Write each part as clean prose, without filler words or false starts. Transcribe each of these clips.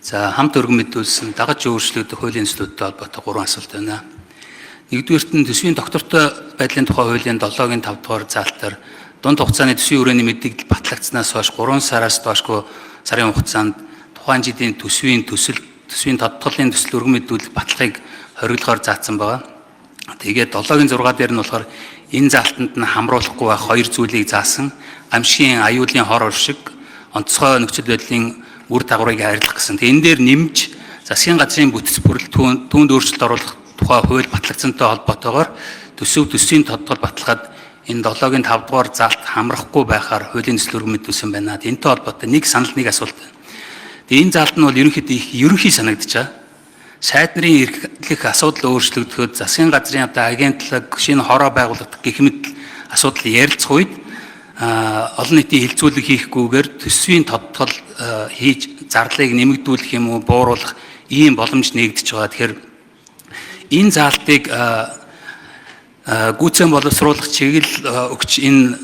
За хамт өргөн мэдүүлсэн дагаж өөрчлөгдөх хуулийн төслүүдтэй холбоотой 3 асуулт байна. Нэгдүгээрт нь төсвийн доктортой байдлын тухай хуулийн 7-гийн 5 дугаар заалтаар дунд хугацааны төсвийн хүрээний мэдээлэл батлагдсанаас хойш 3 сараас доошгүй сарын хугацаанд тухайн жилийн төсвийн тодтголын төсөл өргөн мэдүүлэх баталгааг хориглохоор заасан байгаа. Тэгээд 7-гийн 6 дээр нь болохоор энэ заалтанд нь хамруулахгүй байх 2 зүйлийг заасан. Гамшигын аюулын хор оршиг, онцгой нөхцөл байдлын үр дагаврыг хайрлах гэсэн. Энэ дээр нэмж засгийн газрын бүтэц бүрэл түүнд өөрчлөлт оруулах тухай хууль батлагдсантай холбоотойгоор төсвийн тодтгол баталгаад энэ 7-гийн 5 дугаар заалт хамрахгүй байхаар хуулийн төсөл өргөн мэдүүлсэн байна. Энэтэй холбоотой нэг асуулт байна. Энэ заалт нь бол ерөнхийдөө их ерөнхий санагдчихаа. Сайд нарын эрхлэх асуудал өөрчлөгдөхөд засгийн газрын агентлаг шинэ хороо байгуулагдах гэх мэт асуудал ярилцах үед олон нийтийн хилцүүлэг хийхгүйгээр төсвийн тодтгол хийж зарлыг нэмэгдүүлэх юм уу бууруулах ийм боломж нэгдэж байгаа. Тэгэхээр энэ заалтыг гүйцэн боловсруулах чиглэл өгч энэ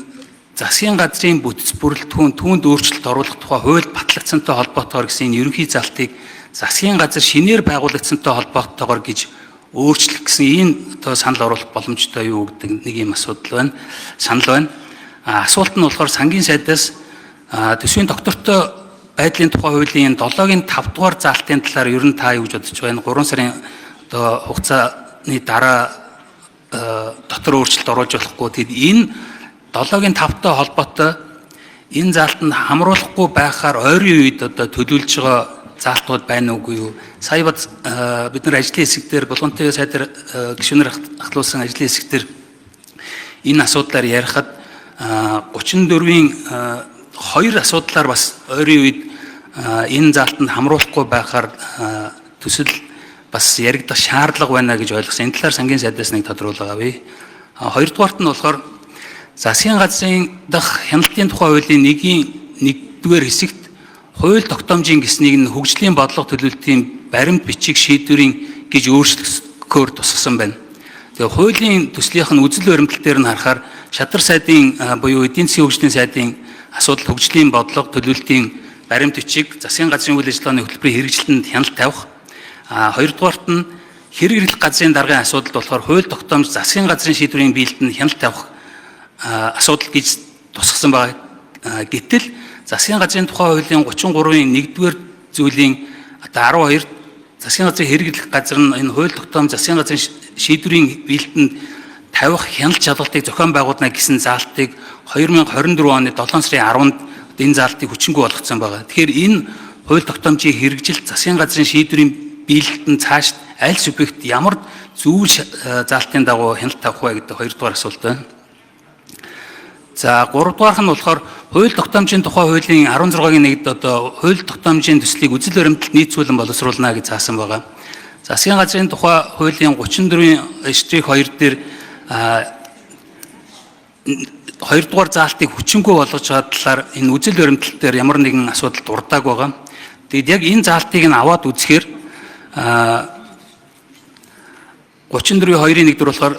засгийн газрын бүтэц бүрэл түүнд өөрчлөлт оруулах тухай хууль батлагдсантай холбоотойгоор гэсэн энэ ерөнхий заалтыг засгийн газар шинээр байгуулагдсантай холбоотойгоор гэж өөрчлөх гэсэн энэ санал оруулах боломжтой юу гэдэг нэг юм санал байна. Асуулт нь болохоор сангийн сайдаас төсвийн доктортой байдлын тухай хуулийн 7-гийн 5 дугаар заалтын талаар ер нь та юу гэж бодож байгаа? 3 сарын хугацааны дараа дотор өөрчлөлт оруулж болохгүй. Тэгэд энэ 7-гийн 5-тай холбоотой энэ заалтанд хамруулахгүй байхаар ойрын үед төлөвлөж байгаа заалтууд байна уугүй юу? Сая бид нар ажлын хэсэг дээр болгонтой сайдаар гишүүнээр ахлуулсан ажлын хэсэг дээр энэ асуудлаар ярихад 34-ийн 2 асуудлаар бас ойрын үед энэ заалтанд хамруулахгүй байхаар төсөл бас яригдах шаардлага байна гэж ойлгосон. Энэ талаар сангийн сайдаас нэг тодруулга авъя. Хоёрдугаарт нь болохоор засгийн газрын дах хяналтын тухай хуулийн 1-р хэсэгт хууль тогтоомжийн гэснийг нь хөгжлийн бодлого төлөвлөлтийн баримт бичиг шийдвэрийн гэж өөрчлөхөөр тусгасан байна. Тэгээ хуулийн төслийнх нь үзэл баримтал дээр нь харахаар шадар сайдын буюу эдийн засгийн хөгжлийн сайдын асуудал хөгжлийн бодлого төлөвлөлтийн баримт бичиг засгийн газрын үйл ажиллагааны хөтөлбөрийн хэрэгжилтэнд хяналт тавих. Хоёрдугаарт нь хэрэг эрхлэх газрын даргын асуудалд болохоор хууль тогтоомж засгийн газрын шийдвэрийн биелэлтэнд хяналт тавих асуудал гэж тусгасан байгаа. Гэтэл засгийн газрын тухай хуулийн 33-ийн 1-р зүйлийн 12-т засгийн газрын хэрэг эрхлэх газар нь энэ хууль тогтоомж засгийн газрын шийдвэрийн биелэлтэнд тавих хяналт шалгалтыг зохион байгуулна гэсэн заалтыг 2024 оны 7 сарын 10-нд энэ заалтыг хүчингүй болгоцсон байгаа. Тэгэхээр энэ хууль тогтоомжийн хэрэгжилт засгийн газрын шийдвэрийн биелэлтэнд цааш аль субъект ямар зөв заалтын дагуу хяналт тавих вэ гэдэг 2-р асуулт байна. За 3-р нь болохоор хууль тогтоомжийн тухай хуулийн 16-гийн 1-д хууль тогтоомжийн төслийг үзэл баримталд нийцүүлэн боловсруулна гэж заасан байгаа. Засгийн газрын тухай хуулийн 34-2 дээр 2-р заалтыг хүчингүй болгож байгаа талаар энэ үзэл баримтал дээр ямар нэгэн асуудал дурдааг байгаа. Тэгэд яг энэ заалтыг нь аваад үзэхээр 34-2-ийн 1-дөр болохоор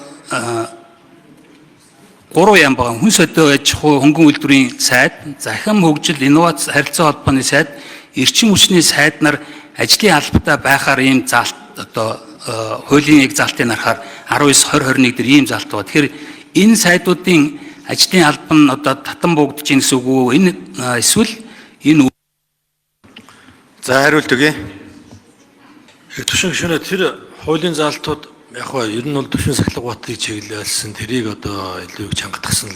3 яам байгаа. Хүн соёлтой аж ахуй хөнгөн үйлдвэрийн сайд, захин хөгжил инновац харилцаа холбооны сайд, эрчим хүчний сайд нар ажлын албатай байхаар ийм заалт хуулийн яг заалтыг харахаар 19-20-21 дээр ийм заалт байгаа. Тэгэхээр энэ сайдуудын ажлын алба нь татан буугдж ийн гэсэн үг үү? Энэ эсвэл энэ За хариулт өгье. Төшин гишүүнээ тэр хуулийн заалтууд яг нь ер нь бол төшин сахилга батлыг чиглэлсэн тэрийг илүү их чангатгсан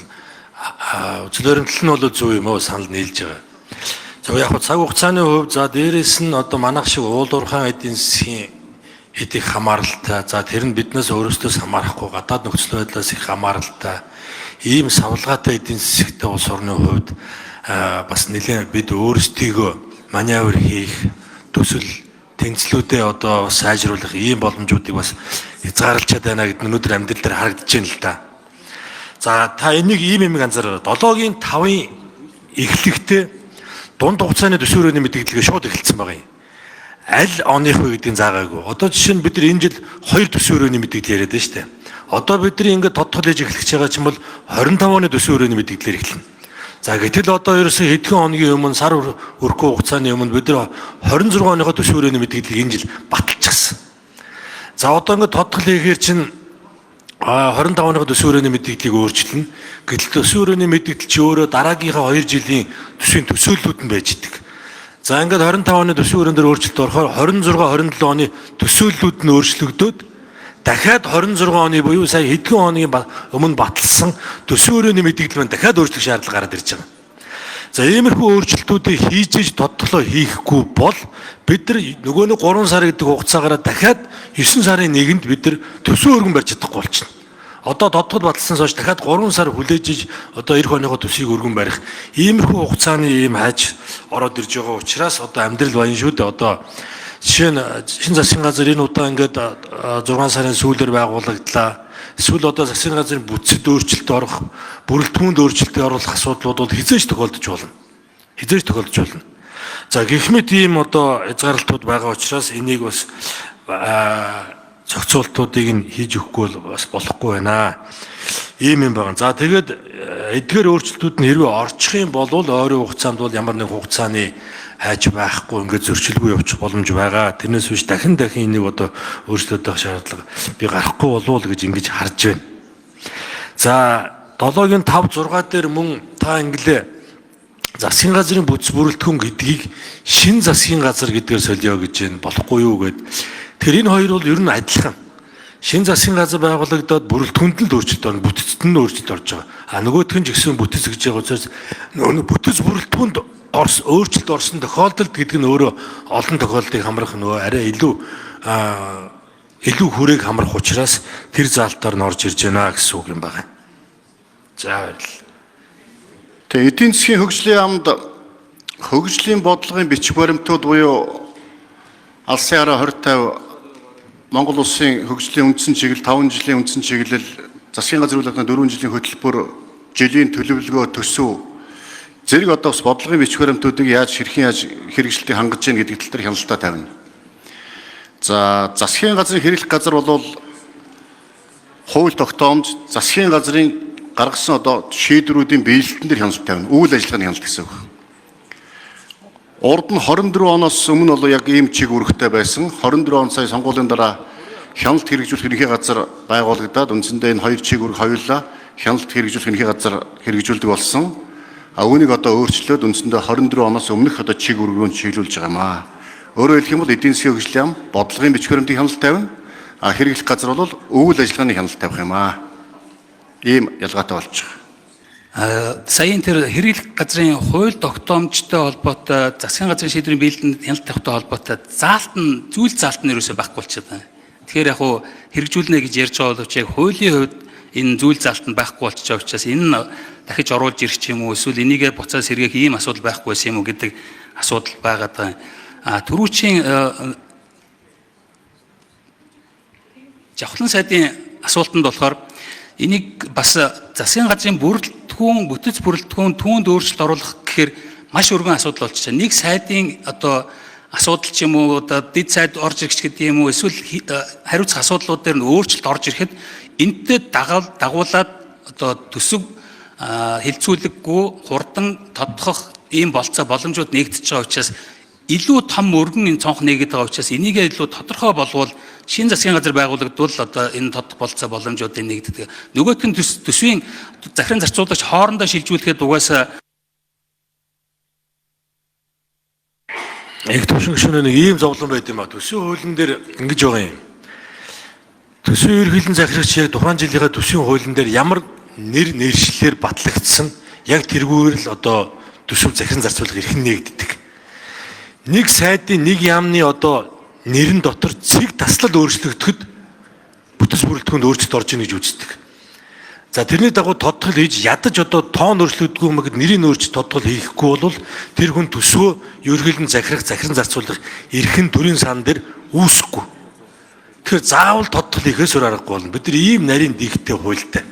үзэл баримтлал нь бол зөв юм уу санал нийлж байгаа. За яг цаг хугацааны хувьд дээрээс нь манайх шиг уулуурхайн эдийн засгийн хэдийг хамааралтай. За тэр нь биднээс өөрөөсөө хамаарахгүй гадаад нөхцөл байдлаас их хамааралтай. Ийм савлгаатай эдийн засгтай улс орны хувьд бас нэлээд бид өөрсдийгөө маневр хийх төсөл тэнцлүүдээ сайжруулах ийм боломжуудыг бас хязгаарлалчаад байна гэдэг нь өнөөдөр амьдрал дээр харагдаж байна л да. За та энийг ийм юм анзаараа 7-гийн 5-ын эхлэхдээ дунд хугацааны төсвийн хүрээний мэдээлэлгээ шууд эхэлсэн байгаа юм. Аль оных вэ гэдгийг заагаагүй. Жишээ нь бид нар энэ жил 2 төсвийн хүрээний мэдээлэл яриад байна шүү дээ. Бид нар ингээд тодтол хийж эхлэх гэж байгаа ч юм бол 25 оны төсвийн хүрээний мэдээлэлээр эхэлнэ. За гэтэл одоо ерөөсөө хэдхэн хоногийн өмнө сар өрхөө хугацааны өмнө бид нар 26 оныхоо төсвийн хүрээний мэдээллийг энэ жил баталчихсан. За одоо ингээд тодтол хийхээр чинь 25 оныхоо төсвийн хүрээний мэдээллийг өөрчилнө. Гэтэл төсвийн хүрээний мэдээлэл чи өөрөө дараагийнхаа 2 жилийн төсвийн төсөөллүүд нь байж идэг. За ингээд 25 оны төсвийн хүрээнд өөрчлөлт орохоор 26 27 оны төсөөллүүд нь өөрчлөгдөөд дахиад 26 оны буюу сая хэдхэн хоногийн өмнө баталсан төсвийн хүрээний мэдээлэл маань дахиад өөрчлөх шаардлага гараад ирж байгаа. За иймэрхүү өөрчлөлтүүдийг хийж иж тодтолоо хийхгүй бол бид нар нөгөө нэг 3 сар гэдэг хугацаагаараа дахиад 9 сарын 1-нд бид нар төсөө өргөн барьж чадахгүй болчихно. Одоо тодтол баталснаас хойш дахиад 3 сар хүлээж иж одоо эх оныхоо төсвийг өргөн барих иймэрхүү хугацааны ийм хайж ороод ирж байгаа учраас одоо амьдрал баян шүү дээ. Одоо жишээ нь шинэ засгийн газар энэ удаа ингээд 6 сарын сүүлээр байгуулагдлаа. Эсвэл одоо засгийн газрын бүтцэд өөрчлөлт орох, бүрэлдэхүүнд өөрчлөлтөд оруулах асуудлууд бол хизээж тохиолдож болно. Хизээж тохиолдож болно. За гэх мэт ийм одоо хязгаарлалтууд байгаа учраас энийг бас зохицуултуудыг нь хийж өгөхгүй бас болохгүй байна. Ийм юм байна. За тэгээд эдгээр өөрчлөлтүүд нь хэрвээ орчих юм бол ойрын хугацаанд бол ямар нэг хугацааны хайж байхгүй ингээд зөрчилгүй явчих боломж байгаа. Тэрнээс биш дахин энийг одоо өөрчлөлт авах шаардлага би гарахгүй болов гэж ингэж харж байна. За 7-гийн 5 6 дээр мөн та инглээ засгийн газрын бүтц бүрэлдэхүүн гэдгийг шин засгийн газар гэдгээр солио гэж байна. Болохгүй юу гэд. Тэр энэ хоёр бол ер нь адилхан. Шин засгийн газар байгуулагдаад бүрэлдэхүүнд нь өөрчлөлт орно, бүтцэд нь өөрчлөлт орж байгаа. А нөгөөх нь ч гэсэн бүтц гэж байгаа учраас нөгөө бүтц бүрэлдэхүүнд өөрчлөлт орсон тохиолдолд гэдэг нь өөрөө олон тохиолдлыг хамрах нөгөө арай илүү хүрээг хамрах учраас тэр заалтаар нь орж ирж байна гэсэн үг юм байна. За баярлалаа. Тэгээ эдийн засгийн хөгжлийн амд хөгжлийн бодлогын бичих баримтууд буюу алсын хараа 2050 Монгол улсын хөгжлийн үндсэн чиглэл 5 жилийн үндсэн чиглэл засгийн газрын үйл ажиллагааны 4 жилийн хөтөлбөр жилийн төлөвлөгөө төсөв зэрэг одоо бас бодлогын бичих баримтуудыг яаж хэрэгжилтийг хангаж гин гэдэг тал дээр хяналтаа тавина. За засгийн газрын хэрэглэх газар бол хууль тогтоомж засгийн газрын гаргасан одоо шийдвэрүүдийн биелэлтэн дээр хяналт тавина. Үйл ажиллагааны хяналт гэсэн үг. Урд нь 24 оноос өмнө бол яг ийм чиг үүрэгтэй байсан. 24 он сая сонгуулийн дараа хяналт хэрэгжүүлэх ерөнхий газар байгуулагдаад үндсэндээ энэ хоёр чиг үүрэг хоёулаа хяналт хэрэгжүүлэх ерөнхий газар хэрэгжүүлдэг болсон. Үүнийг одоо өөрчлөөд үндсэндээ 24 оноос өмнөх одоо чиг үүргөөр чиглүүлж байгаа юм аа. Өөрөөр хэлэх юм бол эдийн засгийн хөгжлийн ам бодлогын бичих баримтын хяналт тавина. Хэрэглэх газар бол үйл ажиллагааны хяналт тавих юм аа. Ийм ялгаатай болж байгаа. Саяын тэр хэрэглэх газрын хууль тогтоомжтой холбоотой засгийн газрын шийдвэрийн биелэлтэнд хяналт тавихтай холбоотой зүйл заалт нь ерөөсөй байхгүй болчиход байна. Тэгэхээр яг хуу хэрэгжүүлнэ гэж ярьж байгаа боловч яг хуулийн хувьд энэ зүйл заалт нь байхгүй болчихж байгаа учраас энэ нь дахиж оруулж ирэх юм уу эсвэл энийгээ буцаас сэргээх ийм асуудал байхгүй байсан юм уу гэдэг асуудал байгаад байгаа. Түрүүчийн жавхлан сайдын асуултанд болохоор энийг бас засгийн газрын бүтэц бүрэлдэхүүн түүнд өөрчлөлт оруулах гэхээр маш өргөн асуудал болчихж байна. Нэг сайдын одоо асуудал ч юм уу одоо дэд сайд орж ирэх гэдэг юм уу эсвэл хариуцах асуудлууд дээр нь өөрчлөлт орж ирэхэд энтэй дагуулад одоо төсөв хилцүүлэггүй хурдан тодтогох ийм болцоо боломжууд нэгдэж байгаа учраас илүү том өргөн энэ цонх нэгэд байгаа учраас энийг илүү тодорхой болвол шинэ засгийн газар байгуулагдвал одоо энэ тодтох болцоо боломжуудыг нэгддэг. Нөгөөх нь төсвийн захиран зарцуулагч хоорондоо шилжүүлэхэд угаасаа их төвшин гүшүүнээ нэг ийм зовлон байд юм а. Төсвийн хуулийн дээр ингэж байгаа юм. Төсвийн ерөнхийлөн захирагч яг тухайн жилийнхаа төсвийн хуулийн дээр ямар нэршлэлээр батлагдсан яг тэргүүгээр л одоо төсөв захиран зарцуулга эрхэн нэгддэг. Нэг сайдын нэг яамны одоо нэрэн дотор цэг таслал өөрчлөгдөхөд бүтэц бүрэлдэхүүнд өөрчлөлт орж ийн гэж үздэг. За тэрний дагуу тодтол хийж ядаж одоо тоон өөрчлөгддөггүй юм гэд нэрийн өөрчлөлт тодтол хийхгүй бол тэр хүн төсвөө ерөнхийлөн захиран зарцуулах эрхэн төрийн сан дээр үүсэхгүй. Тэгэхээр заавал тодтол хийхээс өөр аргагүй болно. Бид нар ийм нарийн дэгтэй хуультай.